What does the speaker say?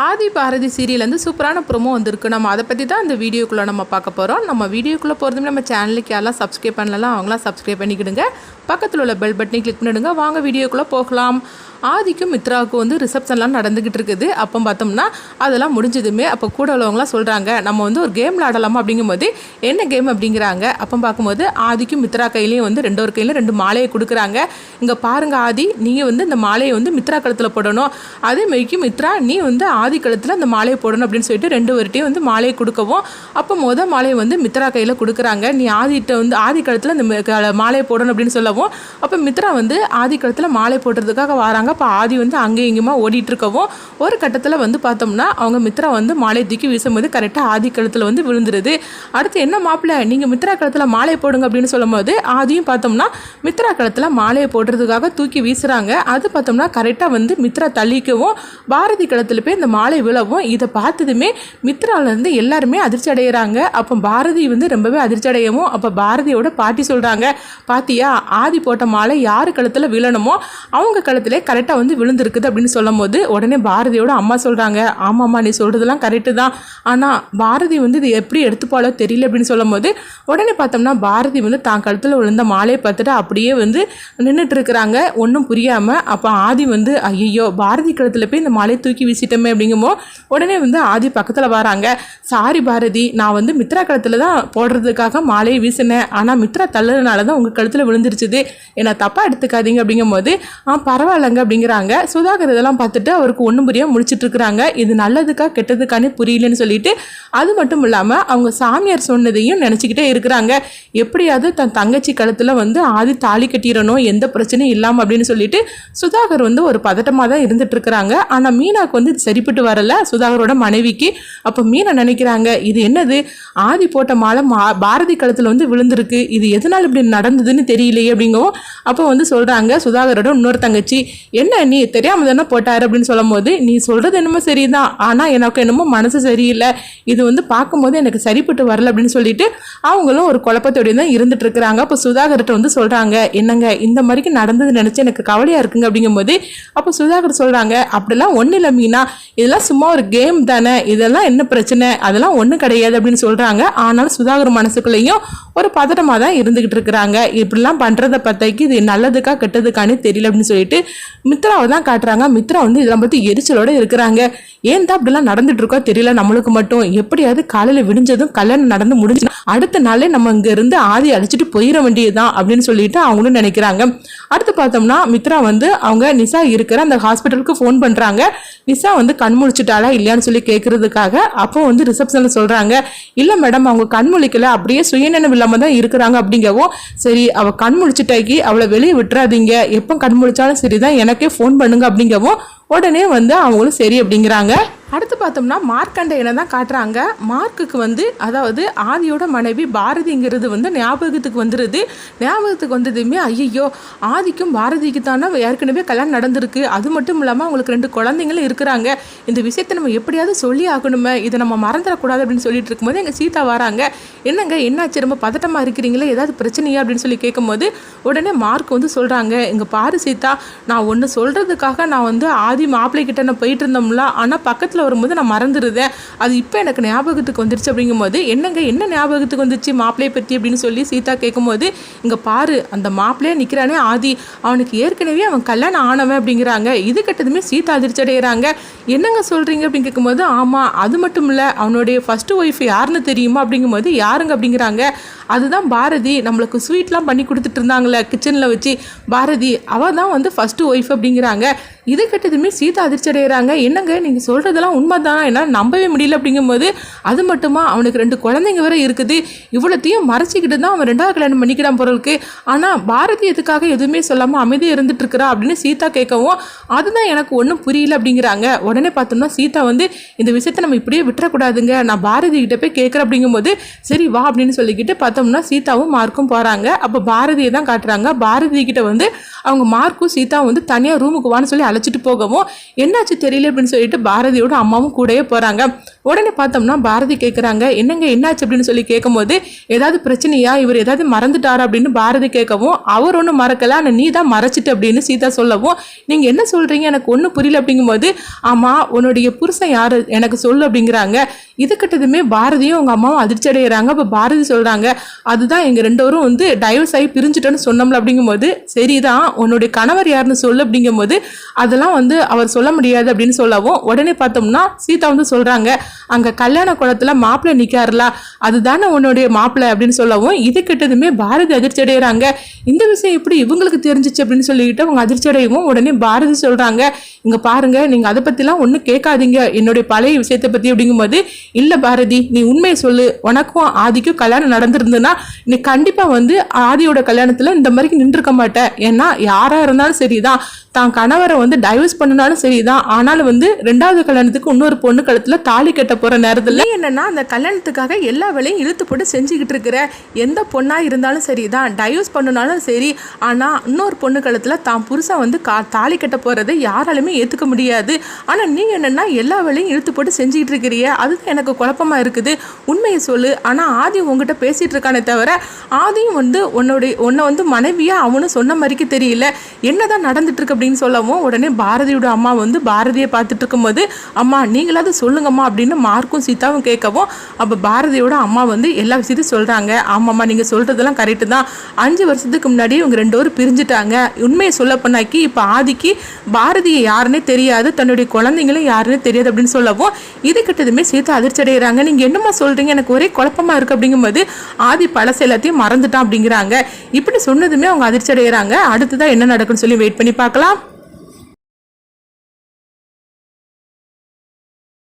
ஆதி Bharathi serial சூப்பரான promo வந்திருக்கு. நம்ம அதை பற்றி தான் இந்த வீடியோக்குள்ளே நம்ம பார்க்க போகிறோம். நம்ம வீடியோக்குள்ளே போகிறதுமே நம்ம சேனலுக்கு யாரெல்லாம் சப்ஸ்கிரைப் பண்ணலாம் அவங்களாம் சப்ஸ்கிரைப் பண்ணிக்கிடுங்க. பக்கத்தில் உள்ள பெல் பட்டனை கிளிக் பண்ணிவிடுங்க. வாங்க வீடியோக்குள்ளே போகலாம். ஆதிக்கும் மித்ராவுக்கும் ரிசப்ஷன்லாம் நடந்துக்கிட்டு இருக்குது. அப்போ பார்த்தோம்னா அதெல்லாம் முடிஞ்சதுமே அப்போ கூட உள்ளவங்களாம் சொல்கிறாங்க, நம்ம ஒரு கேம் விளாடலாமா அப்படிங்கும்போது என்ன கேம் அப்படிங்கிறாங்க. அப்போ பார்க்கும்போது ஆதிக்கும் மித்ரா கையிலையும் ரெண்டு கையிலையும் 2 மாலையை கொடுக்குறாங்க. இங்கே பாருங்கள் ஆதி, நீங்கள் இந்த மாலையை மித்ரா கழுத்தில் போடணும். அதே மாதிரிக்கு மித்ரா நீ ஆதி கழுத்தில் அந்த மாலையை போடணும் அப்படின்னு சொல்லிட்டு 2 பேர்ட்டையும் மாலையை கொடுக்கவும் அப்போ மாலையை மித்ரா கையில் கொடுக்குறாங்க. நீ ஆதிட்ட ஆதி கழுத்தில் இந்த மாலையை போடணும் அப்படின்னு சொல்லவும் அப்போ மித்ரா ஆதி கழுத்தில் மாலை போடுறதுக்காக வராங்க. அப்போ ஆதி அங்கே இங்கேயுமா ஓடிட்டு இருக்கவும் ஒரு கட்டத்தில் பார்த்தோம்னா அவங்க மித்ரா மாலை தூக்கி வீசும்போது கரெக்டாக ஆதி கழுத்தில் விழுந்துருது. அடுத்து என்ன மாப்பிள்ள நீங்கள் மித்ரா கழுத்தில் மாலை போடுங்க அப்படின்னு சொல்லும் போது ஆதியும் பார்த்தோம்னா மித்ரா கழுத்தில் மாலையை போடுறதுக்காக தூக்கி வீசுகிறாங்க. அது பார்த்தோம்னா கரெக்டாக மித்ரா தள்ளிக்கவும் பாரதி கழுத்தில் போய் இந்த மாலை விழவும் இதை பார்த்ததுமே மித்ராவிலேருந்து எல்லாருமே அதிர்ச்சி அடைகிறாங்க. அப்போ பாரதி ரொம்பவே அதிர்ச்சி அடையவும் அப்போ பாரதியோட பாட்டி சொல்கிறாங்க, பாத்தியா ஆதி போட்ட மாலை யார் கழுத்தில் விழணுமோ அவங்க கழுத்திலே கரெக்டாக விழுந்திருக்குது அப்படின்னு சொல்லும் போது உடனே பாரதியோட அம்மா சொல்கிறாங்க, ஆமாம்மா நீ சொல்கிறதுலாம் கரெக்டு தான், ஆனால் பாரதி இது எப்படி எடுத்துப்பாலோ தெரியல அப்படின்னு சொல்லும் போது உடனே பார்த்தோம்னா பாரதி தான் கழுத்தில் விழுந்த மாலையை பார்த்துட்டு அப்படியே நின்றுட்டு இருக்கிறாங்க ஒன்றும் புரியாமல். அப்போ ஆதி ஐயோ பாரதி கழுத்தில் போய் இந்த மாலையை தூக்கி வீசிட்டோமே அப்படிங்கும்போது உடனே ஆதி பக்கத்தில் வராங்க. சாரி பாரதி, நான் மித்ரா கழுத்தில் தான் போடுறதுக்காக மாலையை வீசினேன், ஆனால் மித்ரா தள்ளதுனால தான் உங்கள் கழுத்தில் விழுந்துருச்சுது, என்னை தப்பாக எடுத்துக்காதீங்க அப்படிங்கும்போது பரவாயில்லைங்க அப்படிங்கிறாங்க. சுதாகர் இதெல்லாம் பார்த்துட்டு அவருக்கு ஒன்றும் புரியாமல் முடிச்சுட்டு இருக்கிறாங்க. இது நல்லதுக்கா கெட்டதுக்கானே புரியலன்னு சொல்லிட்டு அது மட்டும் இல்லாமல் அவங்க சாமியார் சொன்னதையும் நினச்சிக்கிட்டே இருக்கிறாங்க. எப்படியாவது தன் தங்கச்சி கழுத்தில் ஆதி தாலி கட்டிடணும், எந்த பிரச்சனையும் இல்லாமல் அப்படின்னு சொல்லிட்டு சுதாகர் ஒரு பதட்டமாக தான் இருந்துட்டு இருக்கிறாங்க. ஆனால் மீனாவுக்கு இது சரிப்பட்டு வரல சுதாகரோட மனைவிக்கு. அப்போ மீனா நினைக்கிறாங்க, இது என்னது ஆதி போட்ட மாலை பாரதி கழுத்தில் விழுந்திருக்கு, இது எதனால் இப்படி நடந்ததுன்னு தெரியலையே அப்படிங்கவும் அப்போ சொல்கிறாங்க சுதாகரோட இன்னொரு தங்கச்சி, என்ன நீ தெரியாமல் தானே போட்டாரு அப்படின்னு சொல்லும் போது நீ சொல்கிறது என்னமோ சரிதான், ஆனால் எனக்கு என்னமோ மனசு சரியில்லை, இது பார்க்கும்போது எனக்கு சரிப்பட்டு வரல அப்படின்னு சொல்லிட்டு அவங்களும் ஒரு குழப்பத்தோடய தான் இருந்துட்டு இருக்கிறாங்க. அப்போ சுதாகர்கிட்ட சொல்கிறாங்க, என்னங்க இந்த மாதிரிக்கு நடந்தது நினச்சி எனக்கு கவலையாக இருக்குங்க அப்படிங்கும்போது அப்போ சுதாகர் சொல்கிறாங்க, அப்படிலாம் ஒன்றும் இல்லை மீனா, இதெல்லாம் சும்மா ஒரு கேம் தானே, இதெல்லாம் என்ன பிரச்சனை, அதெல்லாம் ஒன்றும் கிடையாது அப்படின்னு சொல்கிறாங்க. ஆனாலும் சுதாகர் மனசுக்குள்ளேயும் ஒரு பதட்டமாக தான் இருந்துகிட்டு இருக்கிறாங்க. இப்படிலாம் பண்ணுறதை பற்றிக்கு இது நல்லதுக்கா கெட்டதுக்கானே தெரியல அப்படின்னு சொல்லிட்டு மித்ராவை தான் காட்டுறாங்க. மித்ரா இதெல்லாம் பற்றி எரிச்சலோடு இருக்கிறாங்க. ஏன் தான் அப்படிலாம் நடந்துட்டு இருக்கோ தெரியல நம்மளுக்கு மட்டும், எப்படியாவது காலையில் விடிஞ்சதும் கல்யாணம் நடந்து முடிஞ்சு அடுத்த நாளே நம்ம இங்க இருந்து ஆதி அழைச்சிட்டு போயிட வேண்டியதுதான் அப்படின்னு சொல்லிட்டு அவங்களும் நினைக்கிறாங்க. அடுத்து பார்த்தோம்னா மித்ரா அவங்க நிசா இருக்கிற அந்த ஹாஸ்பிட்டலுக்கு ஃபோன் பண்றாங்க. நிசா கண் முழிச்சிட்டாளா இல்லையான்னு சொல்லி கேட்கறதுக்காக. அப்போ ரிசப்ஷன்ல சொல்றாங்க, இல்ல மேடம் அவங்க கண் முழிக்கல, அப்படியே சுயநினைவு இல்லாம தான் இருக்கிறாங்க அப்படிங்கவும் சரி அவ கண் முழிச்சிட்டாக்கி அவளை வெளியே விட்டுறாதீங்க, எப்போ கண் முழிச்சாலும் சரிதான் எனக்கே ஃபோன் பண்ணுங்க அப்படிங்கவும் உடனே அவங்களும் சரி அப்படிங்கிறாங்க. அடுத்து பார்த்தோம்னா மார்க்கண்டையனை தான் காட்டுறாங்க. மார்க்குக்கு அதாவது ஆதியோட மனைவி பாரதிங்கிறது ஞாபகத்துக்கு வந்துடுது. ஞாபகத்துக்கு வந்ததுமே ஐயோ ஆதிக்கும் பாரதிக்கு தானே ஏற்கனவே கல்யாணம் நடந்திருக்கு, அது மட்டும் இல்லாமல் அவங்களுக்கு 2 குழந்தைங்களும் இருக்கிறாங்க, இந்த விஷயத்தை நம்ம எப்படியாவது சொல்லி ஆகணுமே, இதை நம்ம மறந்துடக்கூடாது அப்படின்னு சொல்லிட்டு இருக்கும்போது எங்கள் சீதா வராங்க. என்னங்க என்னாச்சு ரொம்ப பதட்டமாக இருக்கிறீங்களே, ஏதாவது பிரச்சனையா அப்படின்னு சொல்லி கேட்கும்போது உடனே மார்க் சொல்கிறாங்க, இங்கே பாரு சீதா, நான் ஒன்று சொல்கிறதுக்காக நான் ஆதி மாப்பிள்ளை கிட்ட நான் போயிட்டு இருந்தோம்ல, ஆனால் பக்கத்தில் வரும்போது நான் மறந்துடுதேன், அது இப்போ எனக்கு ஞாபகத்துக்கு வந்துருச்சு அப்படிங்கும்போது என்னங்க என்ன ஞாபகத்துக்கு வந்துச்சு மாப்பிள்ளையை பற்றி அப்படின்னு சொல்லி சீதா கேட்கும்போது இங்கே பாரு அந்த மாப்பிள்ளையே நிற்கிறானே ஆதி, அவனுக்கு ஏற்கனவே அவன் கல்யாணம் ஆனவன் அப்படிங்கிறாங்க. இது கட்டதுமே சீதா அதிர்ச்சி அடைகிறாங்க. என்னங்க சொல்கிறீங்க அப்படின்னு கேட்கும்போது ஆமாம் அது மட்டும் இல்லை அவனுடைய ஃபர்ஸ்ட் ஒய்ஃப் யாருன்னு தெரியுமா அப்படிங்கும்போது யாருங்க அப்படிங்கிறாங்க. அதுதான் பாரதி, நம்மளுக்கு ஸ்வீட்லாம் பண்ணி கொடுத்துட்டு இருந்தாங்களே கிச்சனில் வச்சு பாரதி, அவள் தான் ஃபர்ஸ்ட் ஒய்ஃப் அப்படிங்கிறாங்க. இது கட்டதுமே சீதா அதிர்ச்சி அடைகிறாங்க. என்னங்க நீங்கள் சொல்கிறதெல்லாம் உண்மை தானே, என்னால் நம்பவே முடியல அப்படிங்கும்போது அது மட்டுமா அவனுக்கு 2 குழந்தைங்க வேற இருக்குது, இவ்வளோத்தையும் மறைச்சிக்கிட்டு தான் அவன் 2வது கல்யாணம் பண்ணிக்கிடான் பொருளுக்கு, ஆனால் பாரதி எதுக்காக எதுவுமே சொல்லாமல் அமைதியாக இருந்துட்டு இருக்கிறா அப்படின்னு சீதா கேட்கவும் அதுதான் எனக்கு ஒன்றும் புரியல அப்படிங்கிறாங்க. உடனே பார்த்தோம்னா சீதா இந்த விஷயத்தை நம்ம இப்படியே விட்டுறக்கூடாதுங்க, நான் பாரதி கிட்ட போய் கேட்குறேன் அப்படிங்கும்போது சரி வா அப்படின்னு சொல்லிக்கிட்டு பார்த்தோம் பார்த்தோம்னா சீதாவும் மார்க்கும் போகிறாங்க. அப்போ பாரதியை தான் காட்டுறாங்க. பாரதி கிட்ட வந்து அவங்க மார்க்கும் சீதா வந்து தனியாக ரூமுக்கு வான்னு சொல்லி அழைச்சிட்டு போகவும் என்னாச்சு தெரியல அப்படின்னு சொல்லிட்டு பாரதியோட அம்மாவும் கூடயே போகிறாங்க. உடனே பார்த்தோம்னா பாரதி கேட்குறாங்க, என்னங்க என்னாச்சு அப்படின்னு சொல்லி கேட்கும்போது, ஏதாவது பிரச்சனையா, இவர் ஏதாவது மறந்துட்டாரா அப்படின்னு பாரதி கேட்கவும், அவர் ஒன்றும் மறக்கல, ஆனால் நீ தான் மறைச்சிட்டு அப்படின்னு சீதா சொல்லவும், நீங்கள் என்ன சொல்கிறீங்க எனக்கு ஒன்றும் புரியல அப்படிங்கும்போது, ஆமாம் உன்னுடைய புருஷன் யார் எனக்கு சொல்லு அப்படிங்கிறாங்க. இது கிட்டதுமே பாரதியும் அவங்க அம்மாவும் அதிர்ச்சி அடைகிறாங்க. அப்போ பாரதி சொல்கிறாங்க, அதுதான் எங்கள் ரெண்டோரும் வந்து டைவர்ஸ் ஆகி பிரிஞ்சுட்டோன்னு சொன்னோம்ல அப்படிங்கும்போது, சரிதான் உன்னுடைய கணவர் யாருன்னு சொல்லு அப்படிங்கும்போது, அதெல்லாம் வந்து அவர் சொல்ல முடியாது அப்படின்னு சொல்லவும், உடனே பார்த்தோம்னா சீதா வந்து சொல்கிறாங்க, அங்கே கல்யாண குளத்தில் மாப்பிள்ளை நிற்காருல அதுதானே உன்னுடைய மாப்பிள்ளை அப்படின்னு சொல்லவும், இது கிட்டதுமே பாரதி அதிர்ச்சி அடைகிறாங்க. இந்த விஷயம் எப்படி இவங்களுக்கு தெரிஞ்சிச்சு அப்படின்னு சொல்லிக்கிட்டு அவங்க அதிர்ச்சி அடையவும், உடனே பாரதி சொல்கிறாங்க, இங்கே பாருங்க நீங்கள் அதை பற்றிலாம் ஒன்றும் கேட்காதீங்க என்னுடைய பழைய விஷயத்தை பற்றி அப்படிங்கும்போது, இல்லை பாரதி நீ உண்மையை சொல்லு, உனக்கும் ஆதிக்கும் கல்யாணம் நடந்திருந்ததுன்னா நீ கண்டிப்பாக வந்து ஆதியோட கல்யாணத்தில் இந்த மாதிரி நின்றுருக்க மாட்டேன். ஏன்னா யாராக இருந்தாலும் சரிதான், தான் கணவரை வந்து டைவர்ஸ் பண்ணினாலும் சரிதான், ஆனாலும் வந்து ரெண்டாவது கல்யாணத்துக்கு இன்னொரு பொண்ணு கழுத்தில் தாலி கட்ட போகிற நேரத்தில் என்னன்னா அந்த கல்யாணத்துக்காக எல்லா வேலையும் இழுத்து போட்டு செஞ்சுக்கிட்டு இருக்கிற, எந்த பொண்ணாக இருந்தாலும் சரிதான், டைவர்ஸ் பண்ணினாலும் சரி, ஆனால் இன்னொரு பொண்ணு கழுத்தில் தான் புருஷன் வந்து தாலி கட்ட போகிறதை யாராலுமே ஏற்றுக்க முடியாது. ஆனால் நீ என்னென்னா எல்லா வேலையும் இழுத்து போட்டு செஞ்சுக்கிட்டு இருக்கிறிய, அதுதான் எனக்கு குழப்பமாக இருக்குது, உண்மையை சொல்லு. ஆனால் ஆதி உங்ககிட்ட பேசிகிட்டு இருக்கானே தவிர ஆதியும் வந்து உன்னை வந்து மனைவியாக அவனும் சொன்ன மாதிரிக்கு தெரியல, என்னதான் நடந்துட்டு இருக்கு அப்படின்னு சொல்லவும், உடனே பாரதியோட அம்மா வந்து பாரதியை பார்த்துட்டு இருக்கும்போது, அம்மா நீங்களாவது சொல்லுங்கம்மா அப்படின்னு மார்க்கும் சீதாவும் கேட்கவும், அப்போ பாரதியோட அம்மா வந்து எல்லா விஷயத்தையும் சொல்கிறாங்க. ஆமாம்மா நீங்கள் சொல்கிறதெல்லாம் கரெக்டு தான், 5 வருஷத்துக்கு முன்னாடி இவங்க 2 பேரும் பிரிஞ்சுட்டாங்க. உண்மையை சொல்ல பண்ணாக்கி இப்போ ஆதிக்கு பாரதியை யாருன்னே தெரியாது, தன்னுடைய குழந்தைங்களும் யாருன்னே தெரியாது அப்படின்னு சொல்லவும், இது கிட்டதுமே சீதா அதிர்ச்சி அடைகிறாங்க. நீங்கள் என்னம்மா சொல்கிறீங்க, எனக்கு ஒரே குழப்பமாக இருக்குது அப்படிங்கும்போது, ஆதி பழச எல்லாத்தையும் மறந்துட்டான் அப்படிங்கிறாங்க. இப்படி சொன்னதுமே அவங்க அதிர்ச்சி அடைகிறாங்க. அடுத்ததான் என்ன நடக்குன்னு சொல்லி வெயிட் பண்ணி பார்க்கலாம்.